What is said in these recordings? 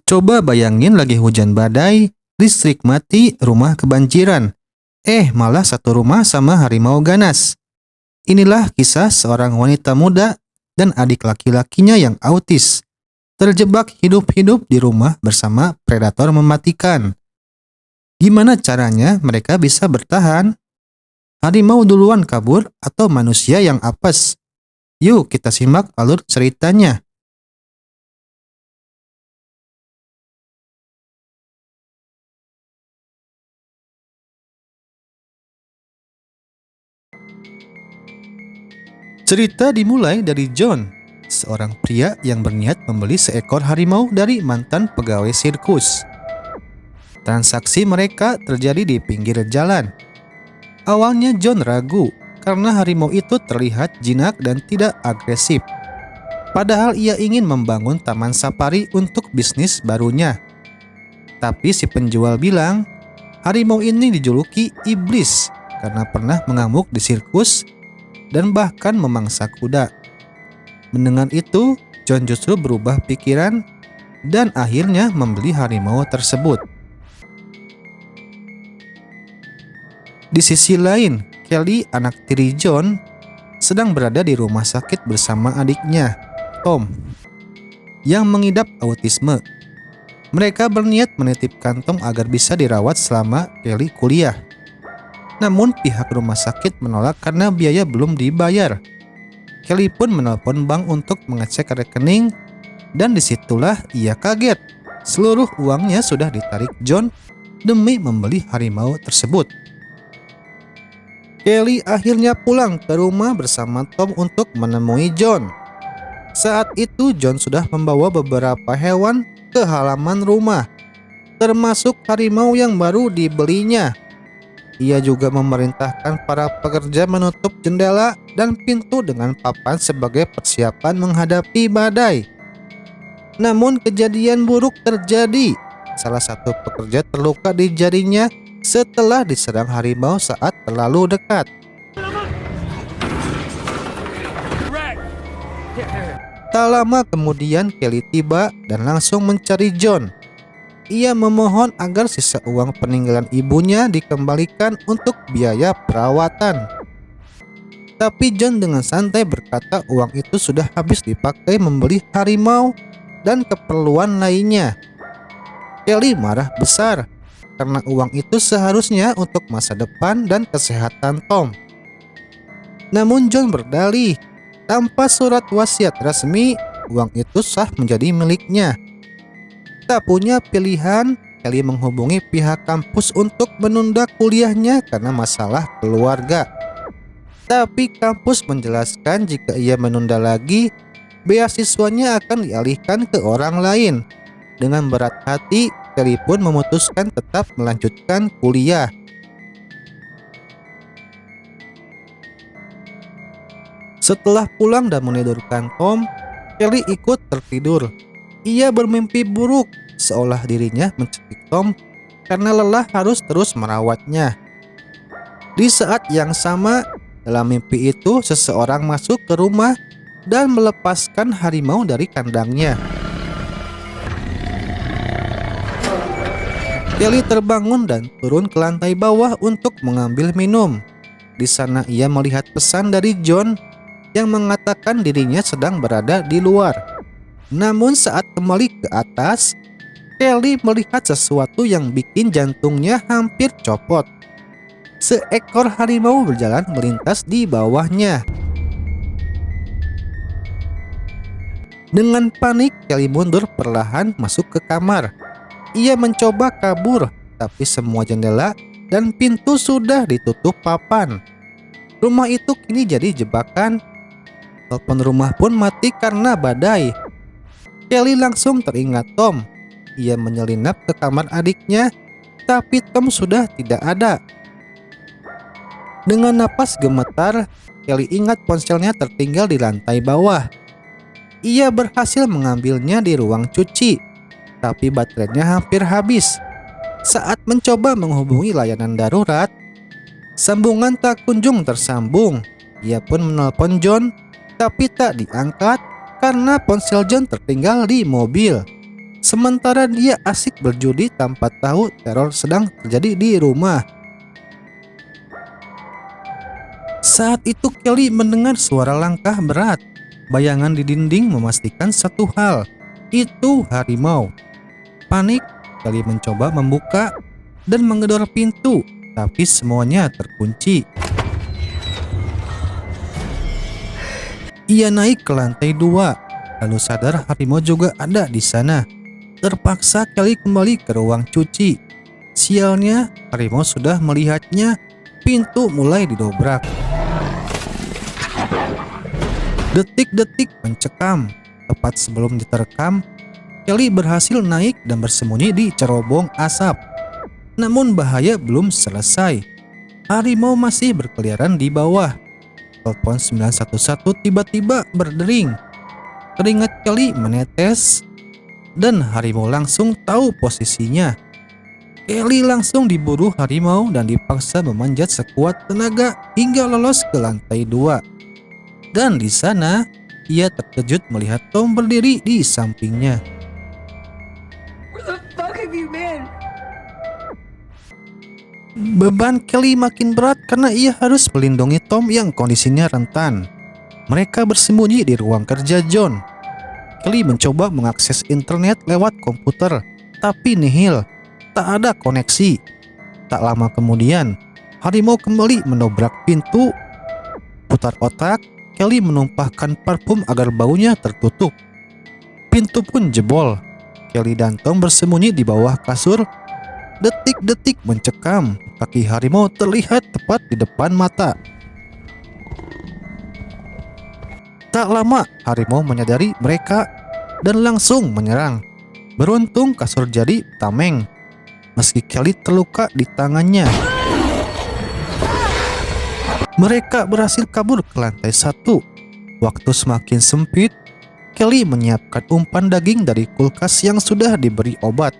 Coba bayangin lagi hujan badai, listrik mati, rumah kebanjiran. Malah satu rumah sama harimau ganas. Inilah kisah seorang wanita muda dan adik laki-lakinya yang autis. Terjebak hidup-hidup di rumah bersama predator mematikan. Gimana caranya mereka bisa bertahan? Harimau duluan kabur atau manusia yang apes? Yuk kita simak alur ceritanya. Cerita dimulai dari John, seorang pria yang berniat membeli seekor harimau dari mantan pegawai sirkus. Transaksi mereka terjadi di pinggir jalan. Awalnya John ragu karena harimau itu terlihat jinak dan tidak agresif. Padahal ia ingin membangun taman safari untuk bisnis barunya. Tapi si penjual bilang, harimau ini dijuluki iblis karena pernah mengamuk di sirkus dan bahkan memangsa kuda. Mendengar itu, John justru berubah pikiran dan akhirnya membeli harimau tersebut. Di sisi lain, Kelly, anak tiri John, sedang berada di rumah sakit bersama adiknya, Tom, yang mengidap autisme. Mereka berniat menitipkan Tom agar bisa dirawat selama Kelly kuliah. Namun pihak rumah sakit menolak karena biaya belum dibayar. Kelly pun menelpon bank untuk mengecek rekening dan disitulah ia kaget. Seluruh uangnya sudah ditarik John demi membeli harimau tersebut. Kelly akhirnya pulang ke rumah bersama Tom untuk menemui John. Saat itu John sudah membawa beberapa hewan ke halaman rumah, termasuk harimau yang baru dibelinya. Ia juga memerintahkan para pekerja menutup jendela dan pintu dengan papan sebagai persiapan menghadapi badai. Namun kejadian buruk terjadi. Salah satu pekerja terluka di jarinya setelah diserang harimau saat terlalu dekat. Tak lama kemudian Kelly tiba dan langsung mencari John. Ia memohon agar sisa uang peninggalan ibunya dikembalikan untuk biaya perawatan. Tapi John dengan santai berkata uang itu sudah habis dipakai membeli harimau dan keperluan lainnya. Kelly marah besar karena uang itu seharusnya untuk masa depan dan kesehatan Tom. Namun John berdalih, tanpa surat wasiat resmi, uang itu sah menjadi miliknya. Tak punya pilihan, Kelly menghubungi pihak kampus untuk menunda kuliahnya karena masalah keluarga. Tapi kampus menjelaskan jika ia menunda lagi, beasiswanya akan dialihkan ke orang lain. Dengan berat hati, Kelly pun memutuskan tetap melanjutkan kuliah. Setelah pulang dan menidurkan Tom, Kelly ikut tertidur. Ia bermimpi buruk, seolah dirinya mencekik Tom karena lelah harus terus merawatnya. Di saat yang sama, dalam mimpi itu seseorang masuk ke rumah dan melepaskan harimau dari kandangnya. Kelly terbangun dan turun ke lantai bawah untuk mengambil minum. Di sana ia melihat pesan dari John yang mengatakan dirinya sedang berada di luar. Namun saat kembali ke atas, Kelly melihat sesuatu yang bikin jantungnya hampir copot. Seekor harimau berjalan melintas di bawahnya. Dengan panik, Kelly mundur perlahan masuk ke kamar. Ia mencoba kabur, tapi semua jendela dan pintu sudah ditutup papan. Rumah itu kini jadi jebakan. Telepon rumah pun mati karena badai. Kelly langsung teringat Tom. Ia menyelinap ke kamar adiknya, tapi Tom sudah tidak ada. Dengan napas gemetar, Kelly ingat ponselnya tertinggal di lantai bawah. Ia berhasil mengambilnya di ruang cuci, tapi baterainya hampir habis. Saat mencoba menghubungi layanan darurat, sambungan tak kunjung tersambung. Ia pun menelpon John, tapi tak diangkat karena ponsel John tertinggal di mobil. sementara dia asik berjudi tanpa tahu teror sedang terjadi di rumah. Saat itu Kelly mendengar suara langkah berat. Bayangan di dinding memastikan satu hal, itu harimau. Panik, Kelly mencoba membuka dan menggedor pintu, tapi semuanya terkunci. Ia naik ke lantai 2, lalu sadar harimau juga ada di sana. Terpaksa Kelly kembali ke ruang cuci. Sialnya, harimau sudah melihatnya. Pintu mulai didobrak. Detik-detik mencekam. Tepat sebelum diterkam, Kelly berhasil naik dan bersembunyi di cerobong asap. Namun bahaya belum selesai. Harimau masih berkeliaran di bawah. Telepon 911 tiba-tiba berdering. Keringat Kelly menetes dan harimau langsung tahu posisinya. Kelly langsung diburu harimau dan dipaksa memanjat sekuat tenaga hingga lolos ke lantai 2. Dan di sana, ia terkejut melihat Tom berdiri di sampingnya. Where the fuck have you been? Beban Kelly makin berat karena ia harus melindungi Tom yang kondisinya rentan. Mereka bersembunyi di ruang kerja John. Kelly mencoba mengakses internet lewat komputer, tapi nihil, tak ada koneksi. Tak lama kemudian, harimau kembali mendobrak pintu. Putar otak, Kelly menumpahkan parfum agar baunya tertutup. Pintu pun jebol. Kelly dan Tom bersembunyi di bawah kasur. Detik-detik mencekam, kaki harimau terlihat tepat di depan mata. Tak lama, harimau menyadari mereka dan langsung menyerang. Beruntung kasur jadi tameng, meski Kelly terluka di tangannya. Mereka berhasil kabur ke lantai 1. Waktu semakin sempit, Kelly menyiapkan umpan daging dari kulkas yang sudah diberi obat,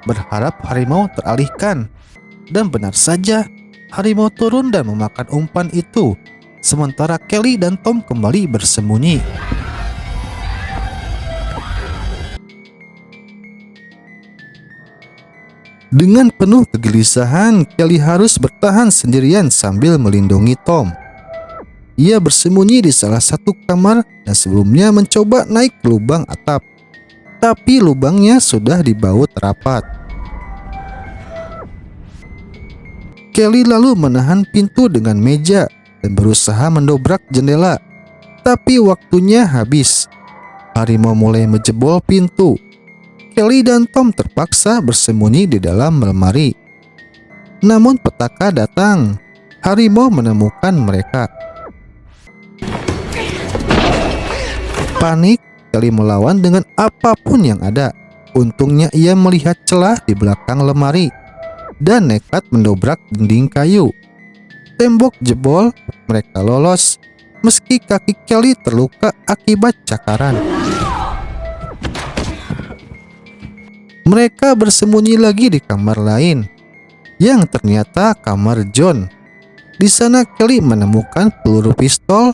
berharap harimau teralihkan. Dan benar saja, harimau turun dan memakan umpan itu, sementara Kelly dan Tom kembali bersembunyi. Dengan penuh kegelisahan, Kelly harus bertahan sendirian sambil melindungi Tom. Ia bersembunyi di salah satu kamar dan sebelumnya mencoba naik ke lubang atap, tapi lubangnya sudah dibaut rapat. Kelly lalu menahan pintu dengan meja dan berusaha mendobrak jendela, tapi waktunya habis. Harimau mulai menjebol pintu. Kelly dan Tom terpaksa bersembunyi di dalam lemari. Namun petaka datang. Harimau menemukan mereka. Panik, Kelly melawan dengan apapun yang ada. Untungnya ia melihat celah di belakang lemari dan nekat mendobrak dinding kayu. Tembok jebol, mereka lolos, meski kaki Kelly terluka akibat cakaran. Mereka bersembunyi lagi di kamar lain, yang ternyata kamar John. Di sana Kelly menemukan peluru pistol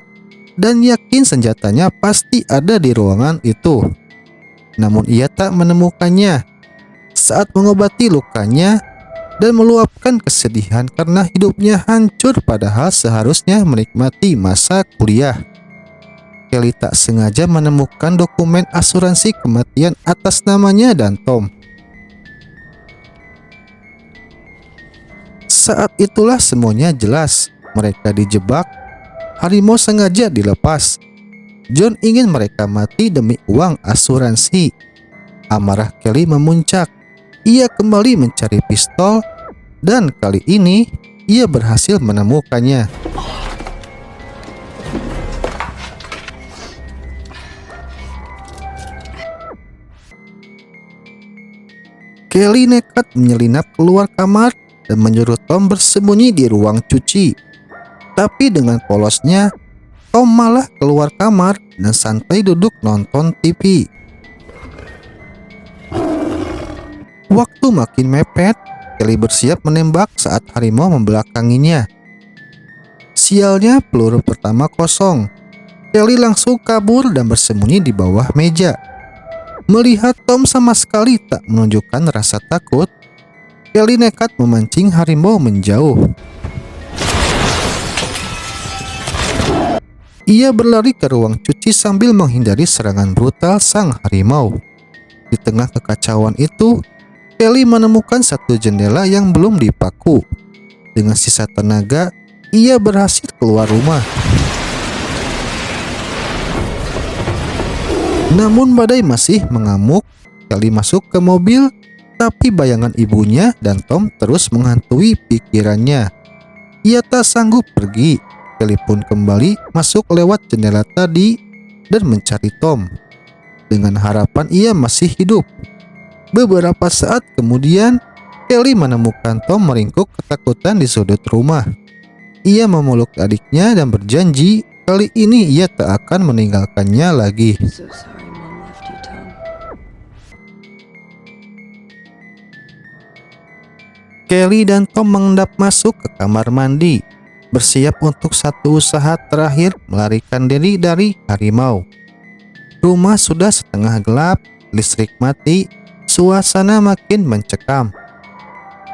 dan yakin senjatanya pasti ada di ruangan itu. Namun ia tak menemukannya. Saat mengobati lukanya dan meluapkan kesedihan karena hidupnya hancur padahal seharusnya menikmati masa kuliah, Kelly tak sengaja menemukan dokumen asuransi kematian atas namanya dan Tom. Saat itulah semuanya jelas, mereka dijebak. Harimau sengaja dilepas. John ingin mereka mati demi uang asuransi. Amarah Kelly memuncak. Ia kembali mencari pistol dan kali ini ia berhasil menemukannya. Kelly nekat menyelinap keluar kamar dan menyuruh Tom bersembunyi di ruang cuci. Tapi dengan polosnya, Tom malah keluar kamar dan santai duduk nonton TV. Waktu makin mepet, Kelly bersiap menembak saat harimau membelakanginya. Sialnya, peluru pertama kosong. Kelly langsung kabur dan bersembunyi di bawah meja. Melihat Tom sama sekali tak menunjukkan rasa takut, Kelly nekat memancing harimau menjauh. Ia berlari ke ruang cuci sambil menghindari serangan brutal sang harimau. Di tengah kekacauan itu, Kelly menemukan satu jendela yang belum dipaku. Dengan sisa tenaga, ia berhasil keluar rumah. Namun badai masih mengamuk. Kelly masuk ke mobil, tapi bayangan ibunya dan Tom terus menghantui pikirannya. Ia tak sanggup pergi. Kelly pun kembali masuk lewat jendela tadi dan mencari Tom, dengan harapan ia masih hidup. Beberapa saat kemudian, Kelly menemukan Tom meringkuk ketakutan di sudut rumah. Ia memeluk adiknya dan berjanji kali ini ia tak akan meninggalkannya lagi. I'm so sorry Mom left you, Tom. Kelly dan Tom mengendap masuk ke kamar mandi, bersiap untuk satu usaha terakhir melarikan diri dari harimau. Rumah sudah setengah gelap, listrik mati, suasana makin mencekam.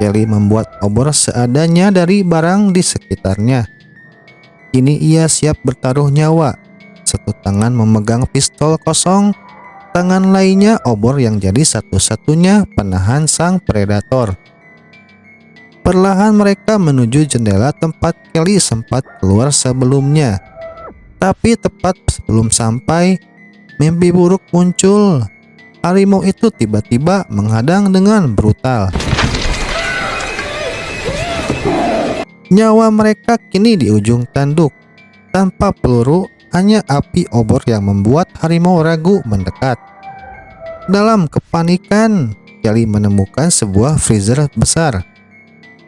Kelly membuat obor seadanya dari barang di sekitarnya. Kini ia siap bertaruh nyawa. Satu tangan memegang pistol kosong, tangan lainnya obor yang jadi satu-satunya penahan sang predator. Perlahan mereka menuju jendela tempat Kelly sempat keluar sebelumnya. Tapi tepat sebelum sampai, mimpi buruk muncul. Harimau itu tiba-tiba menghadang dengan brutal. Nyawa mereka kini di ujung tanduk. Tanpa peluru, hanya api obor yang membuat harimau ragu mendekat. Dalam kepanikan, Kelly menemukan sebuah freezer besar.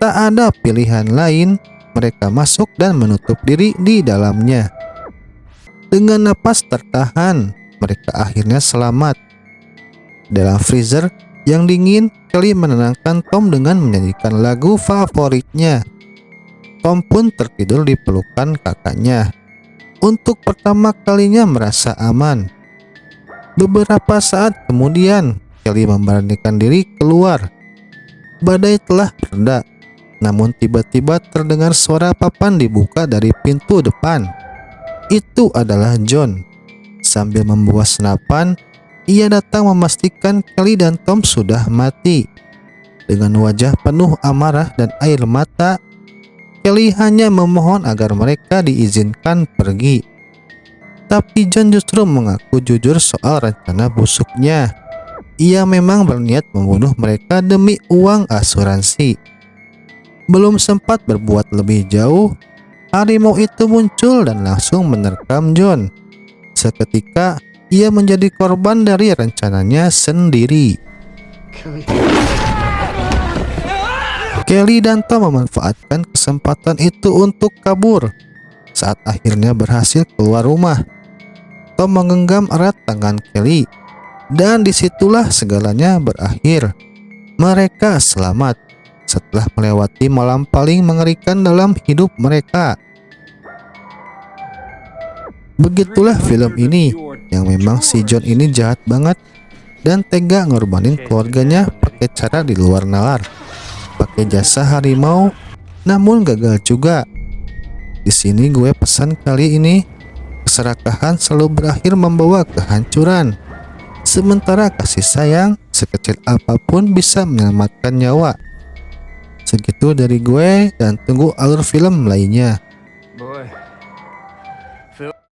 Tak ada pilihan lain, mereka masuk dan menutup diri di dalamnya. Dengan napas tertahan, mereka akhirnya selamat. Dalam freezer yang dingin, Kelly menenangkan Tom dengan menyanyikan lagu favoritnya. Tom pun tertidur di pelukan kakaknya. Untuk pertama kalinya merasa aman. Beberapa saat kemudian, Kelly memberanikan diri keluar. Badai telah reda. Namun tiba-tiba terdengar suara papan dibuka dari pintu depan. Itu adalah John. Sambil membuat senapan, ia datang memastikan Kelly dan Tom sudah mati. Dengan wajah penuh amarah dan air mata, Kelly hanya memohon agar mereka diizinkan pergi. Tapi John justru mengaku jujur soal rencana busuknya. Ia memang berniat membunuh mereka demi uang asuransi. Belum sempat berbuat lebih jauh, harimau itu muncul dan langsung menerkam John. Seketika, ia menjadi korban dari rencananya sendiri. Kelly dan Tom memanfaatkan kesempatan itu untuk kabur. Saat akhirnya berhasil keluar rumah, Tom menggenggam erat tangan Kelly, dan disitulah segalanya berakhir. Mereka selamat setelah melewati malam paling mengerikan dalam hidup mereka. Begitulah film ini, yang memang si John ini jahat banget dan tega ngorbanin keluarganya pakai cara di luar nalar, pakai jasa harimau, namun gagal juga. Di sini gue pesan kali ini, keserakahan selalu berakhir membawa kehancuran, sementara kasih sayang sekecil apapun bisa menyelamatkan nyawa. Segitu dari gue, dan tunggu alur film lainnya. Boy,